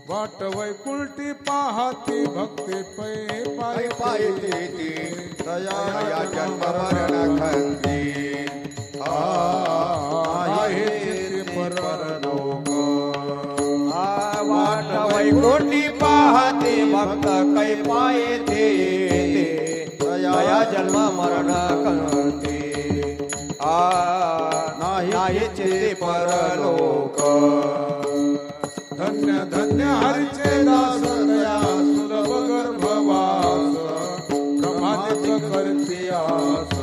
वाट वैकुंठी पाहती भक्ती पै पाय पाय ते दया जन्म मरण खंती आहे चित्ती परलोक वाट वैकुंठी पाहते भक्त कै पाय ते दया जन्म मरण खंती नाही चित्ती परलोक धन्य धन्य हरीचे दास दया सुलभ गर्भवास ब्रह्मादिक करती आस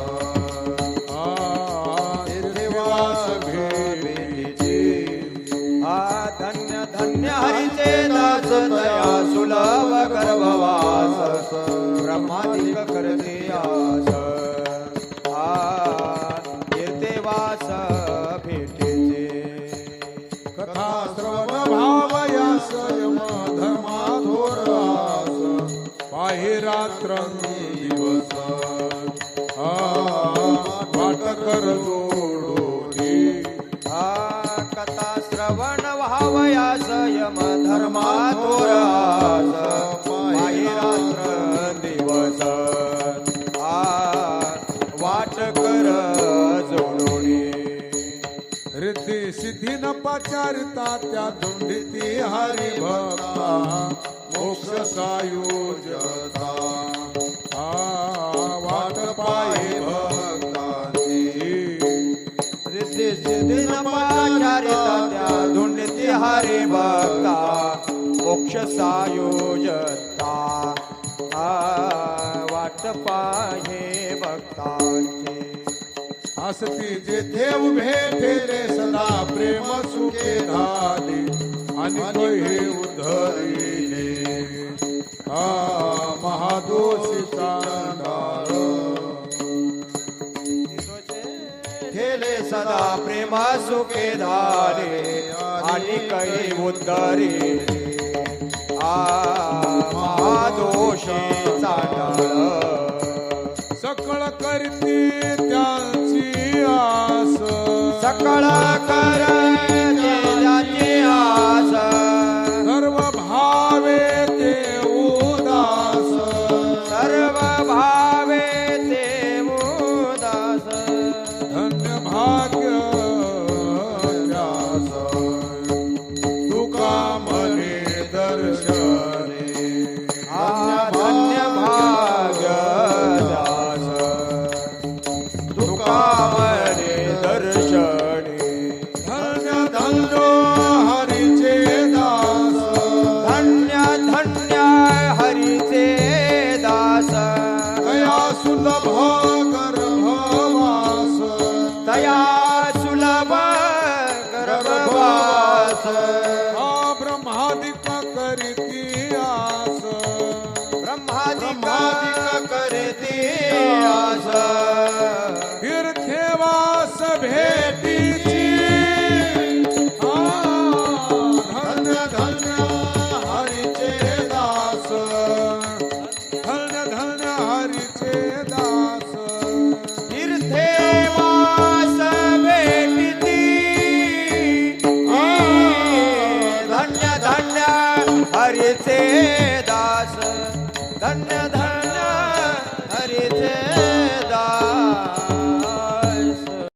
देवास भेटीचे धन्य धन्य हरीचे दास दया सुलभ गर्भवास ब्रह्मादिक करते आस देवास भेटीचे कथा श्रवण भावयास यम धर्मा थोरास पाहि रात्र दिवस वाट कर जोडोरी कथा श्रवण भावयास यम धर्मा थोरास पाहि रात्र दिवस वाट कर जोडोरी रिद्धी सिद्धी न पाचारिता त्या धुंडीती हरी भक्ता मोक्ष सायोजता वाट पाये भक्तांची रिद्धी सिद्धी न पाचारिता त्या धुंडीती हरी भक्ता मोक्ष सायोजता वाट पाये भक्तांची हसती जेथे उभे ठेले सदा प्रेम सुखे धाले आणि हे उधरिले महादोषी चांडाळ ठेले सदा प्रेम सुखे धाले आणि काही उद्धरिले महादोषी चांडाळ सकळ करती त्यांची आस सकळ करण्याची आस सर्व भावे ते उदास सर्व भावे ते उदास धन्य भाग्य त्यास तुका मने दर्शने धन्य भाग्य तुकामने दर्शने धन्य धन्य हरीचे दास धन्य धन्य हरीचे दास दया सुलभ गर्भवास दया सुलभ गर्भवास